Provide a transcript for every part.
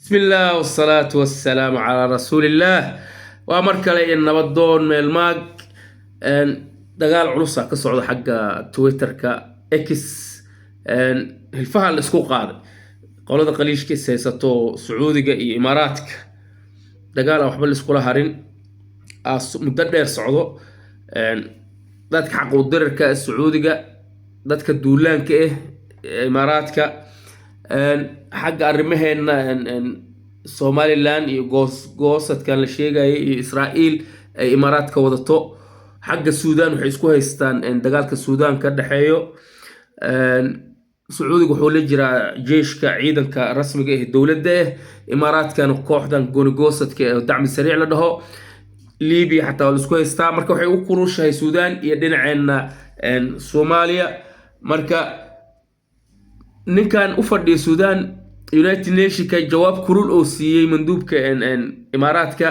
بسم الله والصلاة والسلام على رسول الله وأمرك لي إن بدون ميلماج إن دجال عروسة كصعود حق تويتر كإكس إن الفها الإسقوط قاعد قولوا ذا قليش كسيساتو سعودي جاي إماراتك دجال أو حبل الإسقوط هارين مدة صعوده إن ذاتك حق ودر كالسعودي جا ذاتك الدولان كإيه إماراتك حق arrimaheena Somaliland iyo goosadkan la sheegay iyo Israa'iil ay Imaaraadka wadato xagga Suudaan waxay isku haystaan dagaalka Suudaan ka dhaxeeyo Sacuudiga wuxuu la jiraa jeeshka ciidanka rasmiga ah dawladda Imaaraadkan kooxdan goosadka ee dacmi sariic la dhaho Liibiya xataa la isku haystaa marka waxay u kurushahay Suudaan iyo dhinaceena Soomaaliya marka ninkan u fadhiyo Suudaan United Nations ka jawaab kulul oo siiyay manduubka Imaaraadka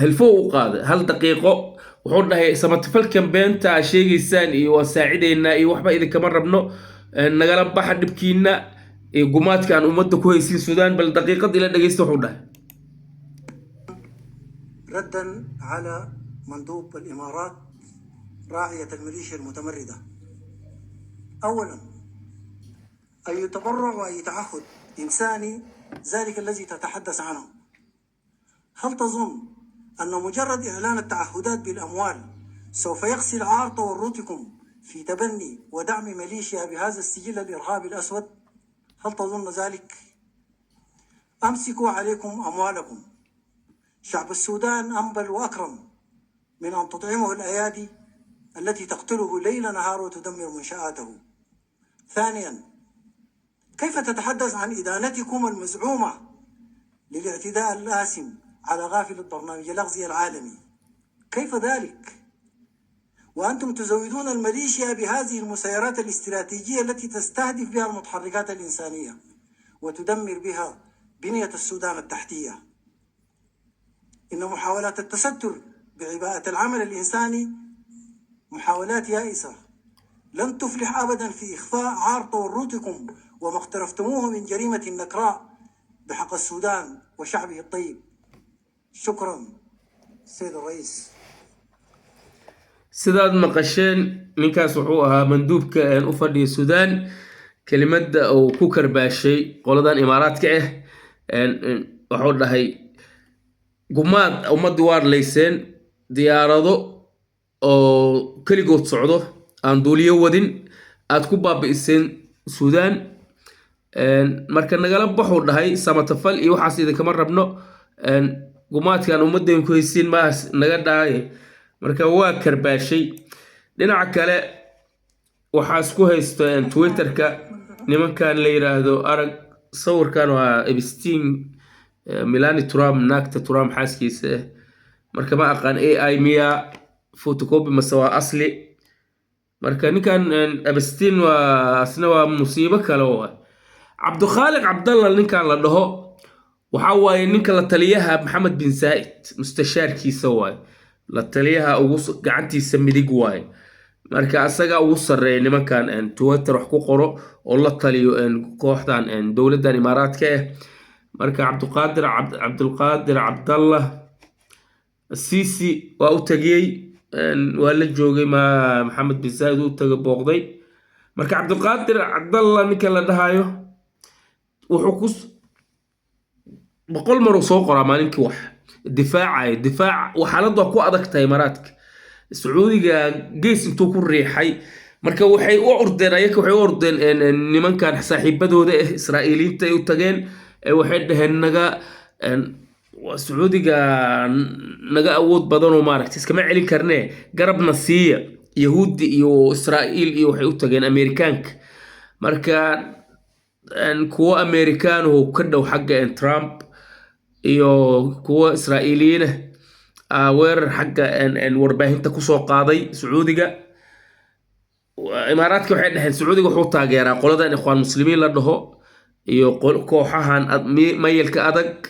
halfoo u qaaday hal daqiiqo wuxuu dhahay samatfalkan beenta sheegaysaan iyo wasaacideena iyo waxba idin kama rabno nagala baxa dhibkiina ee gumaadkan umada ku haysin Suudaan bal daqiiqad ila dhageysto wuxuu dhahay ردا على مندوب الإمارات راعية الميليشيا المتمردة. أولا أي تبرع وأي تعهد إنساني ذلك الذي تتحدث عنه. هل تظن أن مجرد إعلان التعهدات بالأموال سوف يغسل عار تورطكم في تبني ودعم ميليشيا بهذا السجل الإرهابي الأسود؟ هل تظن ذلك؟ أمسكوا عليكم أموالكم. شعب السودان أنبل وأكرم من أن تطعمه الأيادي التي تقتله ليل نهار وتدمر منشآته. ثانياً، كيف تتحدث عن إدانتكم المزعومة للاعتداء الآثم على غافل البرنامج الأغذية العالمي؟ كيف ذلك؟ وأنتم تزودون الميليشيا بهذه المسيرات الاستراتيجية التي تستهدف بها المتحركات الإنسانية وتدمر بها بنية السودان التحتية. إن محاولات التستر بعباءة العمل الإنساني محاولات يائسة لن تفلح أبدا في إخفاء عار تورطكم وما اقترفتموه من جريمة نكراء بحق السودان وشعبه الطيب. شكرا سيد الرئيس. سيداد مقشين ninkaas wuxuu ahaa manduubka u fadhiya Suudaan kelimada oo ku karbaashay qoladan Imaaraadka wuxuu dhahay gumaad umad waar leyseen diyaarado oo kaligood socdo aan duuliyo wadin aad ku baabi'iseen Suudaan marka nagala baxo dhahay samatafal iyo waxaas idin kama rabno gumaadkan ummadeen ku haysiin ma naga dhaay marka waa karbaashay dhinaca kale waxa isku haysto Twitter-ka nimankan la yiraahdo arag sawirkan waa Epstein Melania Trump naagta Trump xaaskiisa marka ma aqaan AI miya photocopy masawa asli marka ninkan Epstein waa asna waa musiibo kale oo Cabdulkhaliq Cabdallah ninkan la dhaho waxa waaye ninka la taliyaha Maxamed bin Said mustashaarkiisa waaye la taliyaha ugu gacantiisa midig waaye marka asaga ugu sareeyay nimankan Twitter wax ku qoro oo la taliyo kooxdan dawladdan Imaaraadka marka Cabdulqaadir Cabdallah Sisi waa u tagay waa la joogay Maxamed bin Said u tagay booqday marka Cabdulqaadir Cabdallah ninka la dhahayo wuxuu ku boqol mar soo qoraa maalinkii wax difaac waxaaladu ku adagtay Imaaraadka Sacuudiga gees intuu ku riixay marka waxay u ordeen nimankan saaxiibadooda Israa'iiliinta ay u tageen waxay dhaheen naga Sacuudiga naga awood badan oo maaragtay iskama celin karnee garabna siiya Yahuudi iyo Israa'iil iyo waxay u tageen Ameerikaanka marka kuwa Ameerikaan oo ka dhow xagga Trump iyo kuwa Israa'iiliyiin weerar xagga warbaahinta ku soo qaaday Sacuudiga Imaaraadka waxay dhaheen Sacuudiga wuxuu taageeraa qoladan ikhwaan muslimiin la dhaho iyo kooxahan mayilka adag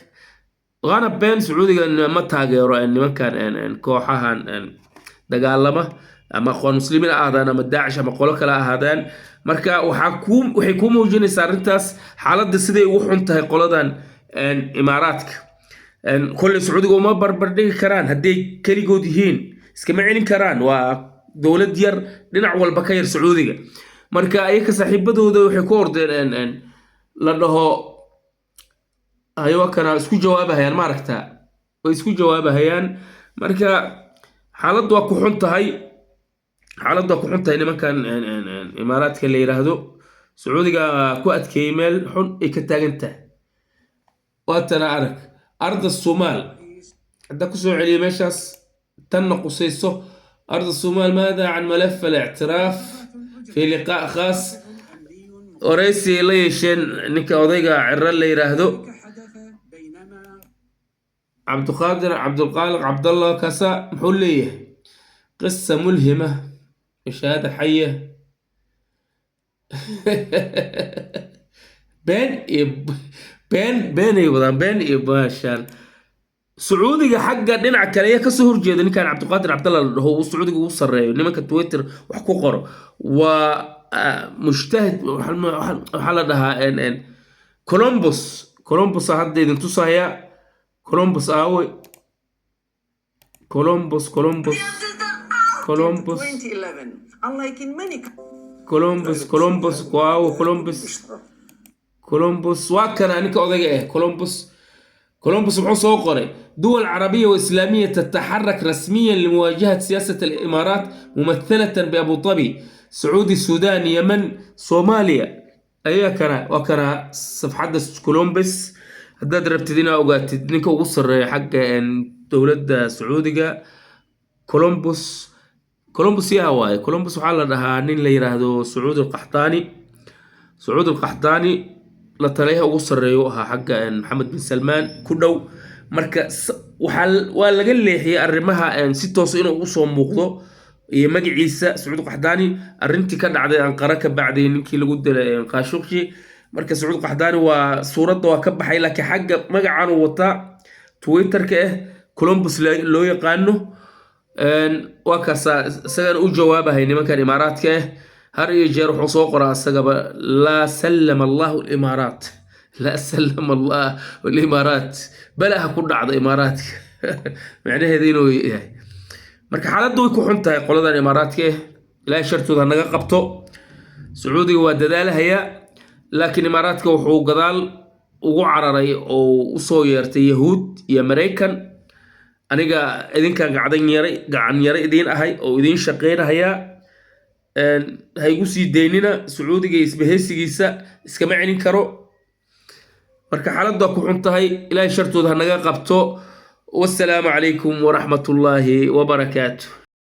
waana been Sacuudiga ma taageero nimankan kooxahan dagaalama ama ikhwaan muslimiin aadaan ama Daesh ama qolo kale ahaadaan marka waxay ku muujinaysaa arintaas xaaladda siday ugu xun tahay qoladan imaaraadka kolley sacuudiga uma barbardhigi karaan hadday keligood yihiin iskama celin karaan waa dowlad yar dhinac walba ka yar sacuudiga marka ayaka saaxiibadooda waxay ku ordeen la dhaho aywa kana isku jawaabahayaan maaragta way isku jawaabahayaan marka xaaladdu waa ku xun tahay nimankan imaaraadka la yiraahdo sacuudiga ku adkeeyay meel xun ay ka taagan tahay waatana arda Soomaal hadda ku soo celiyay meeshaas tan qusayso arda Soomaal maada can malaf al-i'tiraaf fi liqaa khaas ورئيسي ليشين نكا odayga cirra la yiraahdo عبد القادر عبد الخالق عبد الله كسا محليه قصة ملهمة إشهادة حية بين يباشر سعودي حقا دينا كليه كسهر جيدا كان عبد القادر عبد الله هو سعودي وصل رأيه نمك تويتر وحكو قرأ ومجتهد وحالها ان كولومبوس هذا إذا تصايا كولومبوس كولومبوس وكان أنك أضيع كولومبوس محو قري دول عربية وإسلامية تتحرك رسميا لمواجهة سياسة الإمارات ممثلة بأبو ظبي سعودي السودان يمن صوماليا أي كان وكان صفحة كولومبوس هذا دربت دينا أوقات نيكو وصل حق دولة سعودية كولومبوس يا هواي كولومبوس وحال لها نين اللي يراهدو سعود القحطاني la taliyaha ugu sareeyo aha xagga Maxamed bin Salman ku dhow marka waa laga leexiyay arrimaha si toos inuu u soo muuqdo iyo magaciisa Sacuud Qaxdaani arrintii ka dhacday Ankara ka bacday ninkii lagu dilay Khashoggi marka Sacuud Qaxdaani waa suuradda waa ka baxay laakiin xagga magacan uu wata Twitter-ka Columbus loo yaqaano waa kaasa isaga u jawaabahay nimankan Imaaraadka هر يجر حصوق راسه لا سلم الله الإمارات لا سلم الله الإمارات بلا هكون عض إمارات معناه هذينو يعني مرك حالات دو يكون حنتها يقولون الإمارات كه لا شرط ذا نقبته سعودي ودلالة هي لكن إمارات كه وحو قدال وعرري أو صويرت يهود يا أمريكان أنا إذن كان قاعدين يري إذن أهي أو إذن شقين هيا haygu sii deynina Sacuudiga isbahaysigiisa iskama celin karo marka xaaladda ku xuntahay ilaahay shartooda naga qabto wassalaamu calaykum wa rahmatullaahi wa barakaatuh